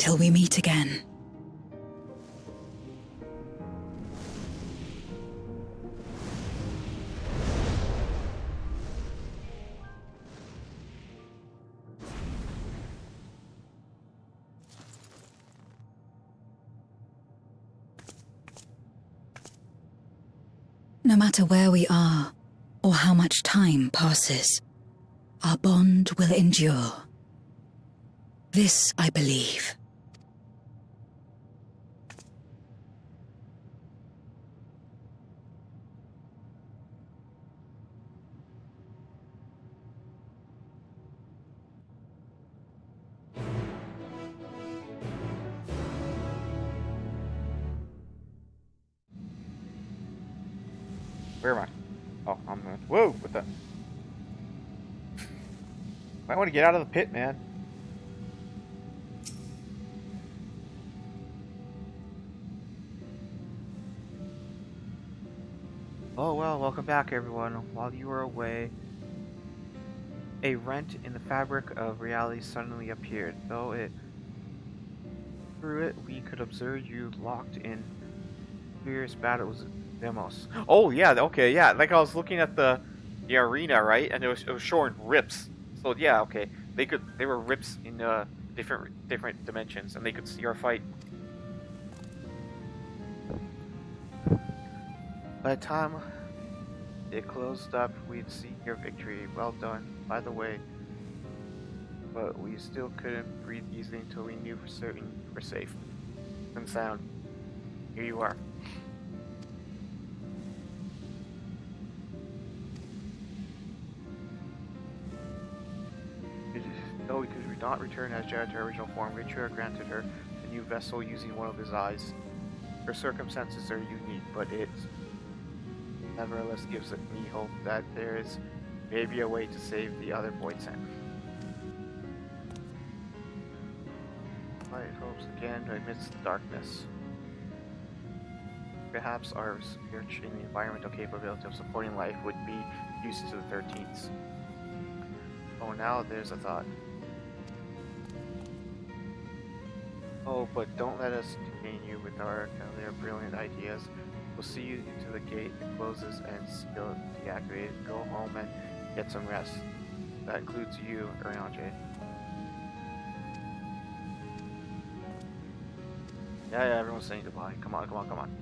until we meet again. No matter where we are, or how much time passes, our bond will endure. This I believe. Where am I? Oh, I'm going. Whoa! What the? I want to get out of the pit, man. Oh well, welcome back, everyone. While you were away, a rent in the fabric of reality suddenly appeared. Through it, we could observe you locked in fierce battles. Demos. Oh yeah, okay, yeah. Like I was looking at the arena, right, and it was showing rips. So yeah, okay, they were rips in different dimensions, and they could see our fight. By the time it closed up, we'd see your victory. Well done, by the way. But we still couldn't breathe easily until we knew for certain you were safe and sound. Here you are. Though we could not return as Jared to her original form, Richard granted her a new vessel using one of his eyes. Her circumstances are unique, but it nevertheless gives me hope that there is maybe a way to save the other boys. Light hopes again amidst the darkness. Perhaps our spiritual and environmental capability of supporting life would be used to the 13th. Oh, now there's a thought. Oh, but don't let us detain you with our brilliant ideas. We'll see you to the gate that closes and still deactivated. Go home and get some rest. That includes you, Uriange. Yeah, everyone's saying goodbye. Come on, come on, come on.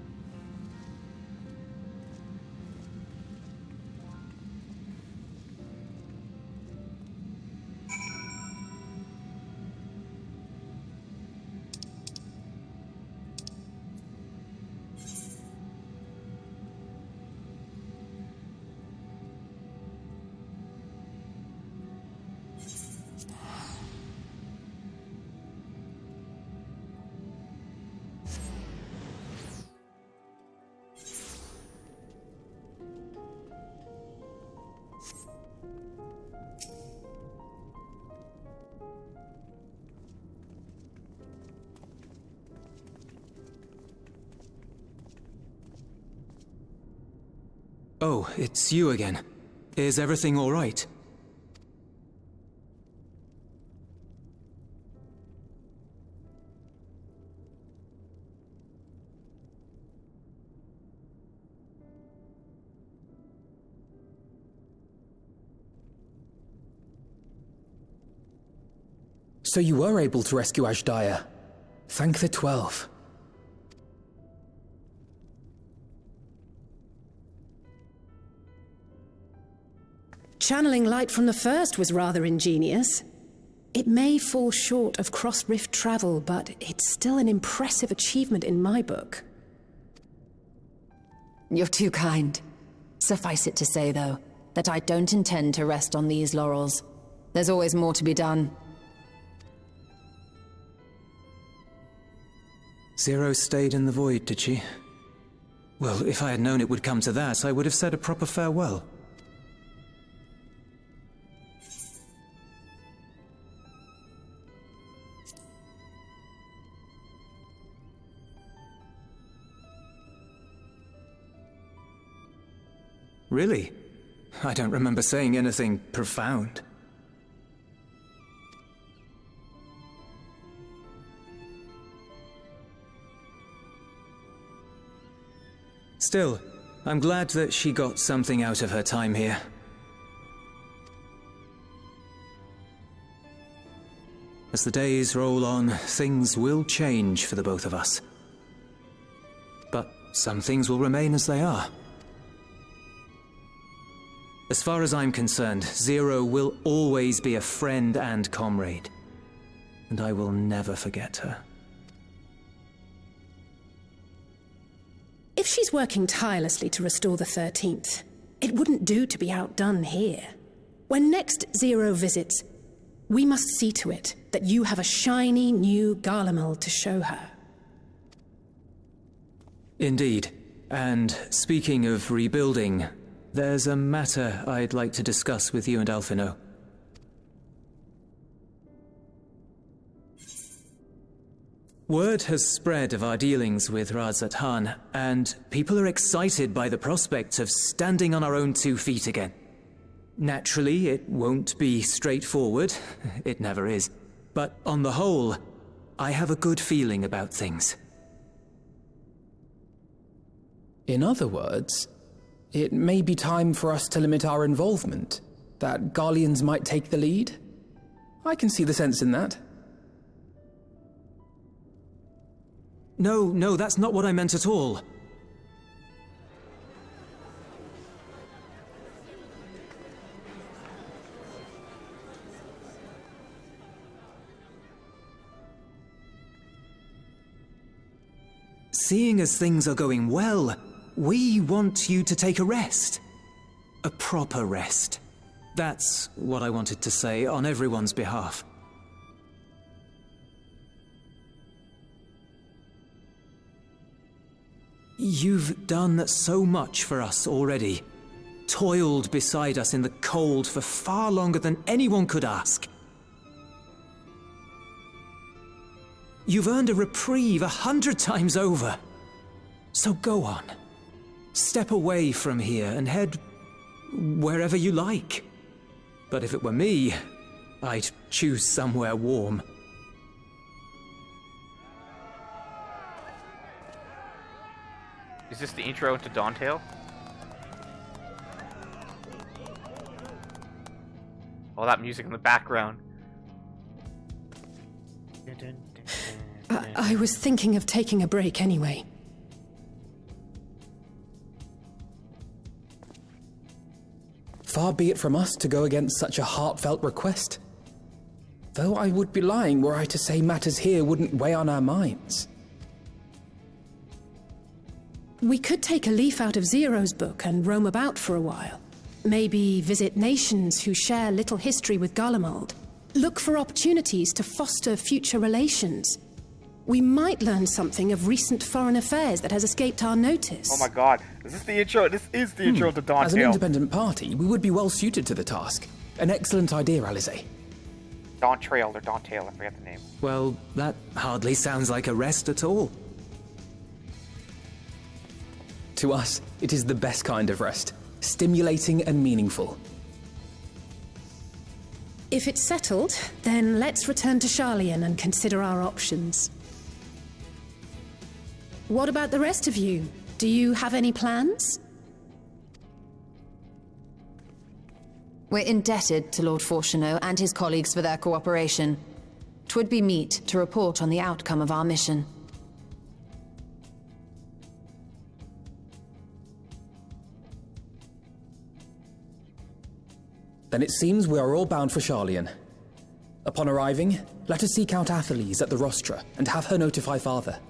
Oh, it's you again. Is everything all right? So you were able to rescue Ashdaya. Thank the 12. Channeling light from the first was rather ingenious. It may fall short of cross-rift travel, but it's still an impressive achievement in my book. You're too kind. Suffice it to say, though, that I don't intend to rest on these laurels. There's always more to be done. Zero stayed in the void, did she? Well, if I had known it would come to that, I would have said a proper farewell. Really? I don't remember saying anything profound. Still, I'm glad that she got something out of her time here. As the days roll on, things will change for the both of us. But some things will remain as they are. As far as I'm concerned, Zero will always be a friend and comrade. And I will never forget her. If she's working tirelessly to restore the 13th, it wouldn't do to be outdone here. When next Zero visits, we must see to it that you have a shiny new Garlemald to show her. Indeed. And speaking of rebuilding, there's a matter I'd like to discuss with you and Alphino. Word has spread of our dealings with Razat Han, and people are excited by the prospect of standing on our own 2 feet again. Naturally, it won't be straightforward. It never is. But on the whole, I have a good feeling about things. In other words, it may be time for us to limit our involvement, that Garleans might take the lead. I can see the sense in that. No, that's not what I meant at all. Seeing as things are going well, we want you to take a rest. A proper rest. That's what I wanted to say on everyone's behalf. You've done so much for us already. Toiled beside us in the cold for far longer than anyone could ask. You've earned a reprieve 100 times over. So go on. Step away from here and head wherever you like. But if it were me, I'd choose somewhere warm. Is this the intro to Dawntrail? All that music in the background. I was thinking of taking a break anyway. Far be it from us to go against such a heartfelt request. Though I would be lying were I to say matters here wouldn't weigh on our minds. We could take a leaf out of Zero's book and roam about for a while. Maybe visit nations who share little history with Garlemald. Look for opportunities to foster future relations. We might learn something of recent foreign affairs that has escaped our notice. Oh my god, is this the intro? This is the intro to Dawntrail. As an independent party, we would be well suited to the task. An excellent idea, Alize. Dawntrail or Dawntrail, I forget the name. Well, that hardly sounds like a rest at all. To us, it is the best kind of rest. Stimulating and meaningful. If it's settled, then let's return to Sharlayan and consider our options. What about the rest of you? Do you have any plans? We're indebted to Lord Fortuneau and his colleagues for their cooperation. 'Twould be meet to report on the outcome of our mission. Then it seems we are all bound for Sharlayan. Upon arriving, let us seek out Atheles at the rostra and have her notify Father.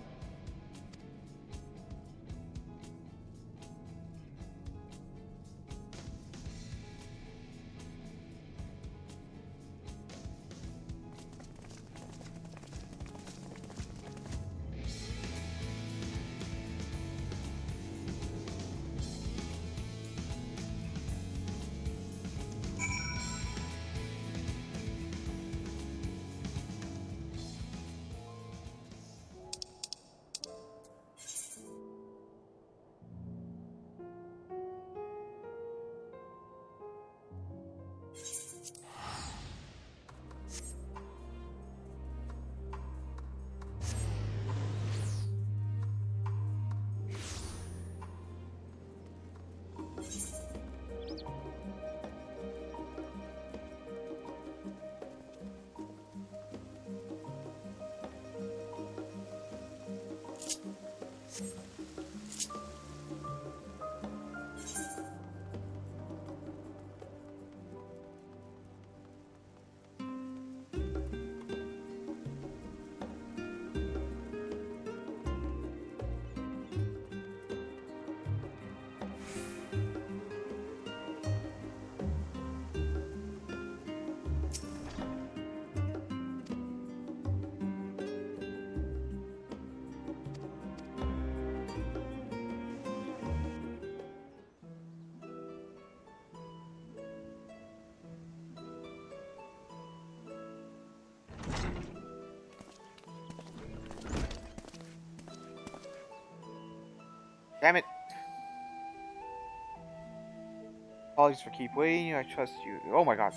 Apologies for keep waiting. I trust you. Oh my god.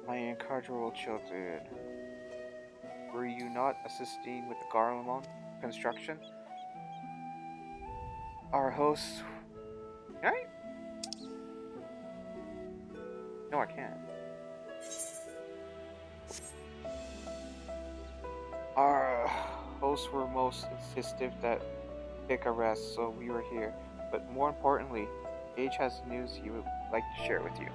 My incorrigible children. Were you not assisting with the Garlemon construction? Our hosts. Can I? No, I can't. Our hosts were most insistent that pick a rest, so we were here. But more importantly, Age has news he would like to share with you.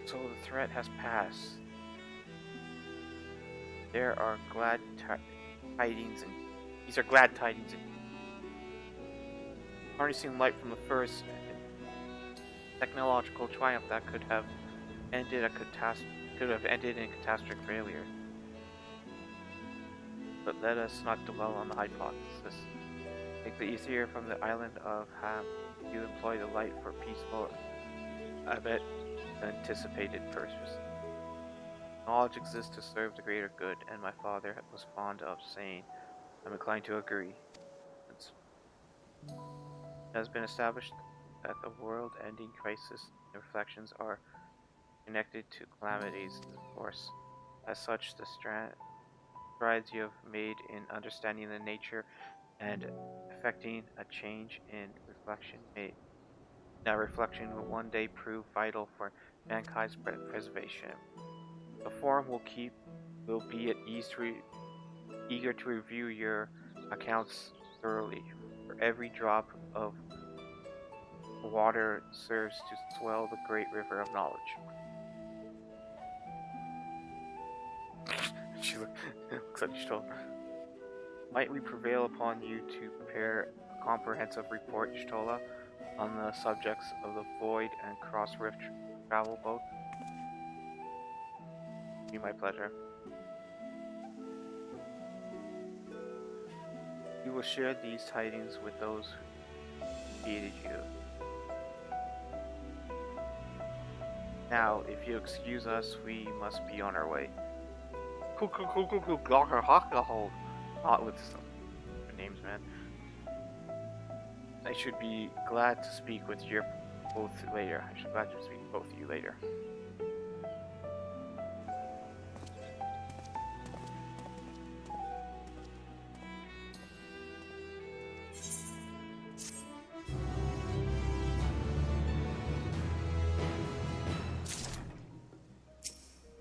So the threat has passed. There are glad tidings, and these are glad tidings. Harnessing light from the first technological triumph that could have ended in catastrophic failure. But let us not dwell on the hypothesis. Take the easier from the island of Ham. You employ the light for peaceful, I bet, anticipated purpose. Knowledge exists to serve the greater good, and my father was fond of saying, I'm inclined to agree. It has been established that the world-ending crisis and reflections are connected to calamities in force. As such, the strides you have made in understanding the nature and effecting a change in reflection made. That reflection will one day prove vital for mankind's preservation. The forum will be at ease eager to review your accounts thoroughly. For every drop of water serves to swell the great river of knowledge. She looks at Y'shtola. Might we prevail upon you to prepare a comprehensive report, Y'shtola, on the subjects of the Void and Cross Rift travel boat? Be my pleasure. You will share these tidings with those who defeated you. Now, if you excuse us, we must be on our way. Not with some names, man. I should be glad to speak with you both later. I should be glad to speak with both of you later.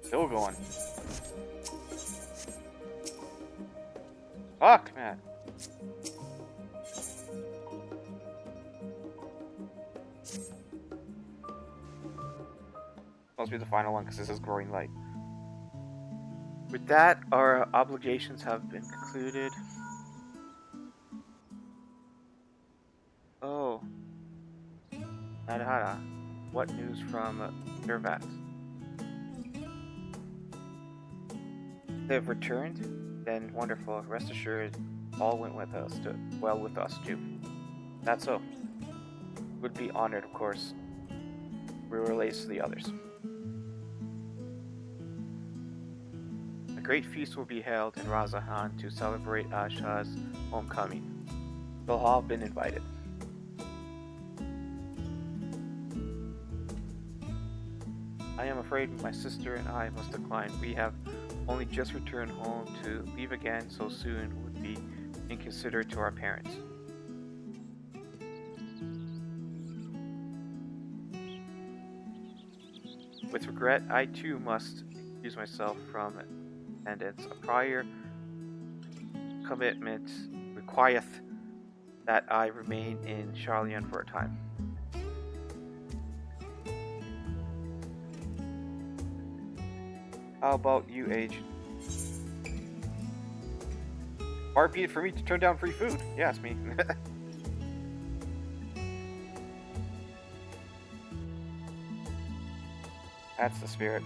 Still going. Fuck, man. Must be the final one because this is growing light. With that, our obligations have been concluded. Oh. Nadahara. What news from Dervat? They've returned? Then wonderful. Rest assured, all went with us well with us too. That's so. Would be honored, of course. We relates to the others. A great feast will be held in Razahan to celebrate Asha's homecoming. They'll all have been invited. I am afraid my sister and I must decline. We have only just returned home. To leave again so soon would be inconsiderate to our parents. With regret, I too must excuse myself from attendance. A prior commitment requireth that I remain in Charlian for a time. How about you, Age? Far be it for me to turn down free food. Yeah, it's me. That's the spirit.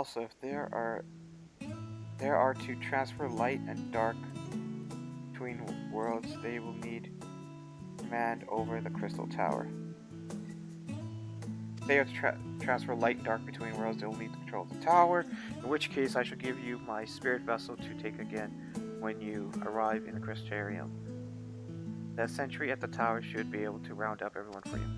Also, if there are to transfer light and dark between worlds, they will need command over the Crystal Tower. If they have to transfer light and dark between worlds, they will need control of the tower, in which case I shall give you my spirit vessel to take again when you arrive in the Crystarium. That sentry at the tower should be able to round up everyone for you.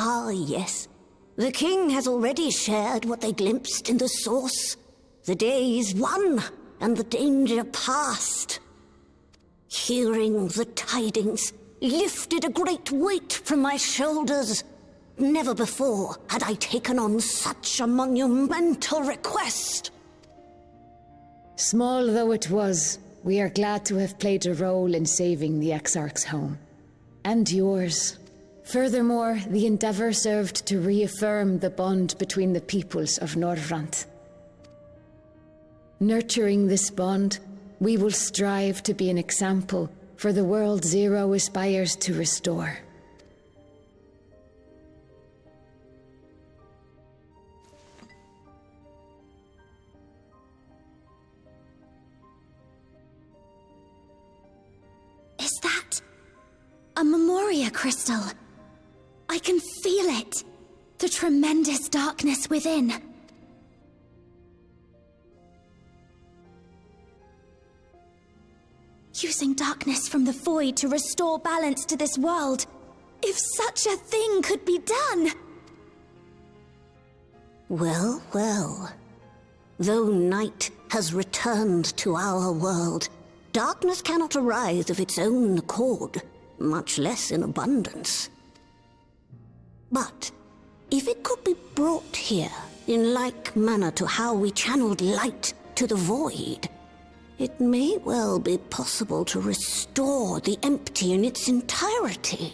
Ah, yes. The king has already shared what they glimpsed in the source. The day is won, and the danger past. Hearing the tidings lifted a great weight from my shoulders. Never before had I taken on such a monumental request. Small though it was, we are glad to have played a role in saving the Exarch's home. And yours. Furthermore, the endeavor served to reaffirm the bond between the peoples of Norvrant. Nurturing this bond, we will strive to be an example for the world Zero aspires to restore. Is that a Memoria crystal? I can feel it. The tremendous darkness within. Using darkness from the void to restore balance to this world. If such a thing could be done! Well, well. Though night has returned to our world, darkness cannot arise of its own accord, much less in abundance. But if it could be brought here in like manner to how we channeled light to the void, it may well be possible to restore the empty in its entirety.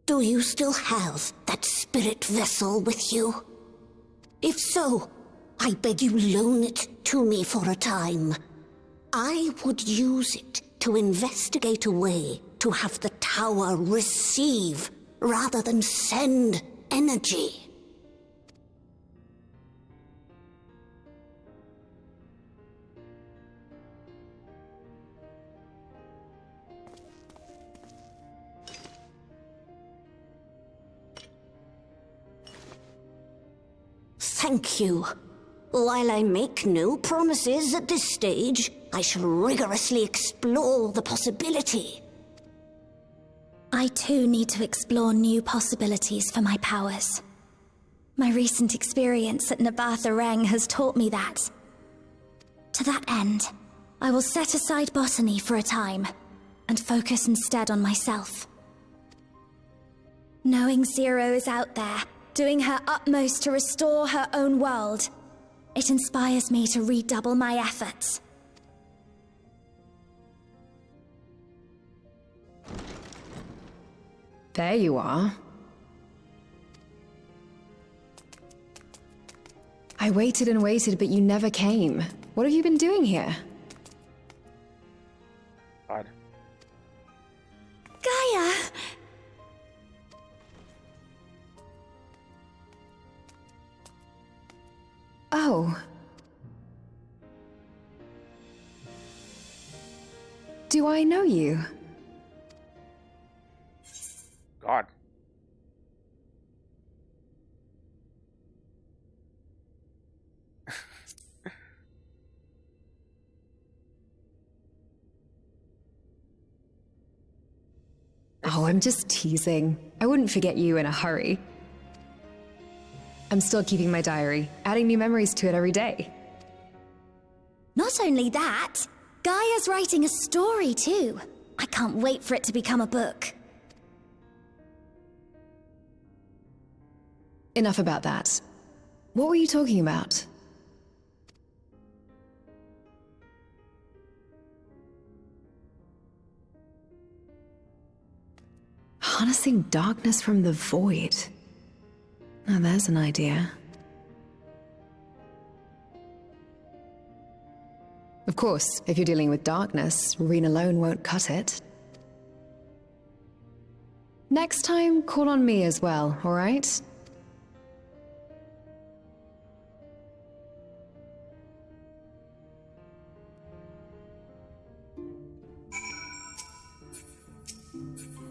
Do you still have that spirit vessel with you? If so, I beg you loan it to me for a time. I would use it to investigate a way to have the tower receive rather than send energy. Thank you. While I make no promises at this stage, I shall rigorously explore the possibility. I too need to explore new possibilities for my powers. My recent experience at Nabatha Reng has taught me that. To that end, I will set aside botany for a time, and focus instead on myself. Knowing Zero is out there, doing her utmost to restore her own world, it inspires me to redouble my efforts. There you are. I waited and waited, but you never came. What have you been doing here? God. Gaia! Oh. Do I know you? God. Oh, I'm just teasing. I wouldn't forget you in a hurry. I'm still keeping my diary, adding new memories to it every day. Not only that, Gaia's writing a story too. I can't wait for it to become a book. Enough about that. What were you talking about? Harnessing darkness from the void. Now there's an idea. Of course, if you're dealing with darkness, Reen alone won't cut it. Next time, call on me as well, alright?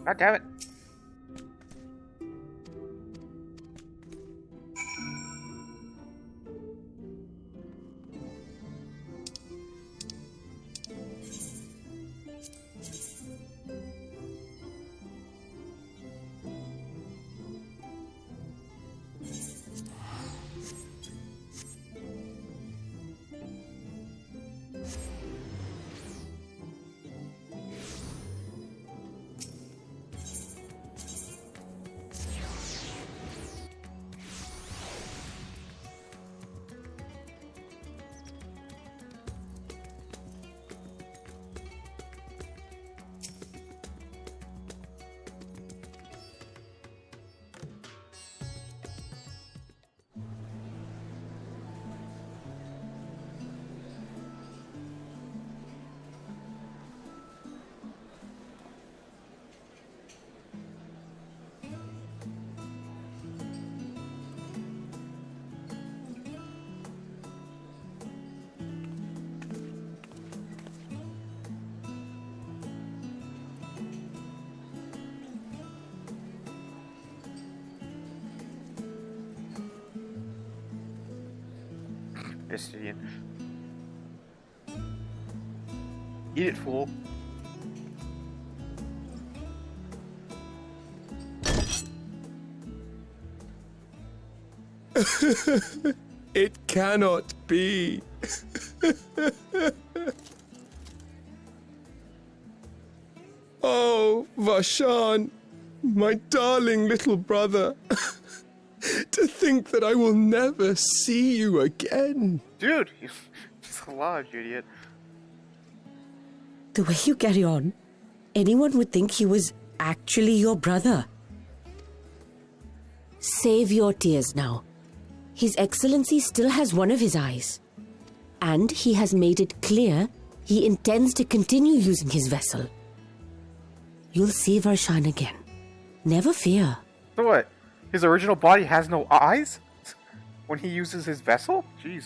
God damn it. Idiot. Eat it, fool. It cannot be. Oh, Vashan, my darling little brother. To think that I will never see you again. Dude, you're a large idiot. The way you carry on, anyone would think he was actually your brother. Save your tears now. His Excellency still has one of his eyes. And he has made it clear he intends to continue using his vessel. You'll see Varshan again. Never fear. So what? His original body has no eyes? When he uses his vessel? Jeez.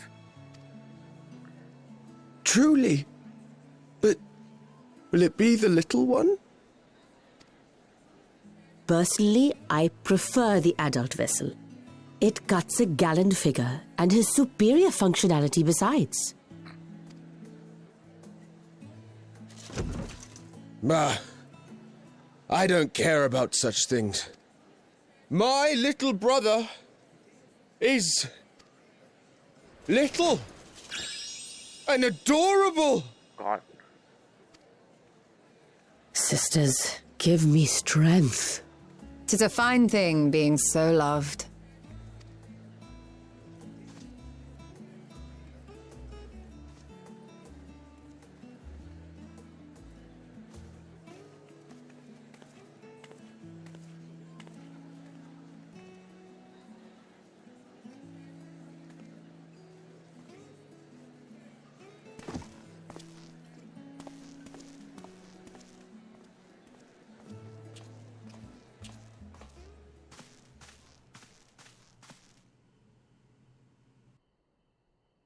Truly. But will it be the little one? Personally, I prefer the adult vessel. It cuts a gallant figure and has superior functionality besides. Bah. I don't care about such things. My little brother is little and adorable. God. Sisters, give me strength. 'Tis a fine thing being so loved.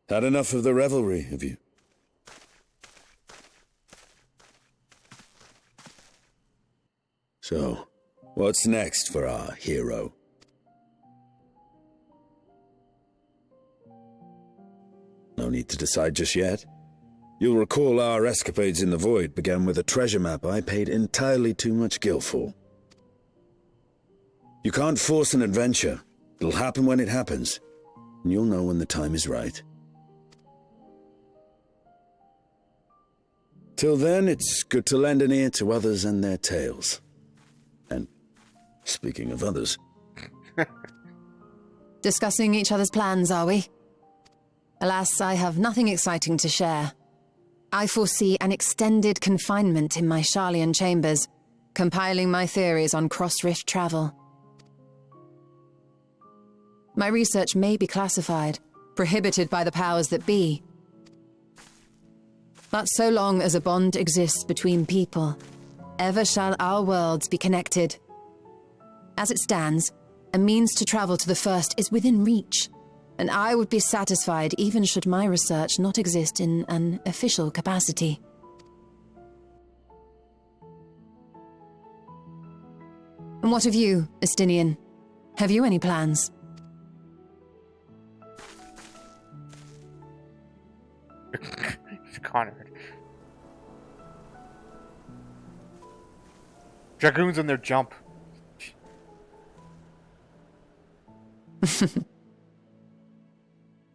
Had enough of the revelry, have you? So, what's next for our hero? No need to decide just yet. You'll recall our escapades in the Void began with a treasure map I paid entirely too much gil for. You can't force an adventure. It'll happen when it happens, and you'll know when the time is right. Till then, it's good to lend an ear to others and their tales. And speaking of others... Discussing each other's plans, are we? Alas, I have nothing exciting to share. I foresee an extended confinement in my Sharlayan chambers, compiling my theories on cross-rift travel. My research may be classified, prohibited by the powers that be. But so long as a bond exists between people, ever shall our worlds be connected. As it stands, a means to travel to the first is within reach, and I would be satisfied even should my research not exist in an official capacity. And what of you, Estinian? Have you any plans? Connor. Dragoons on their jump.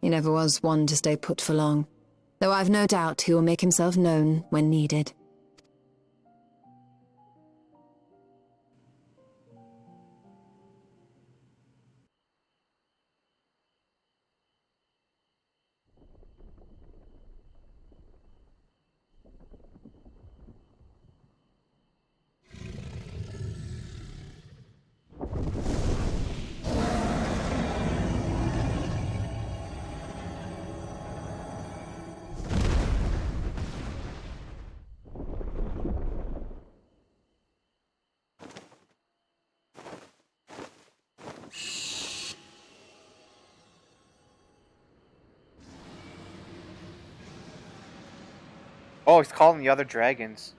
He never was one to stay put for long, though I've no doubt he will make himself known when needed. Oh, he's calling the other dragons.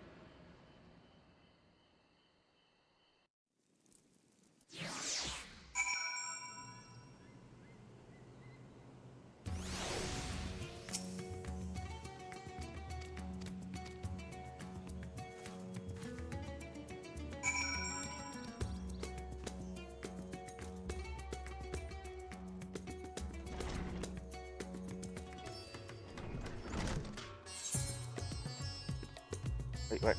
Wait, what?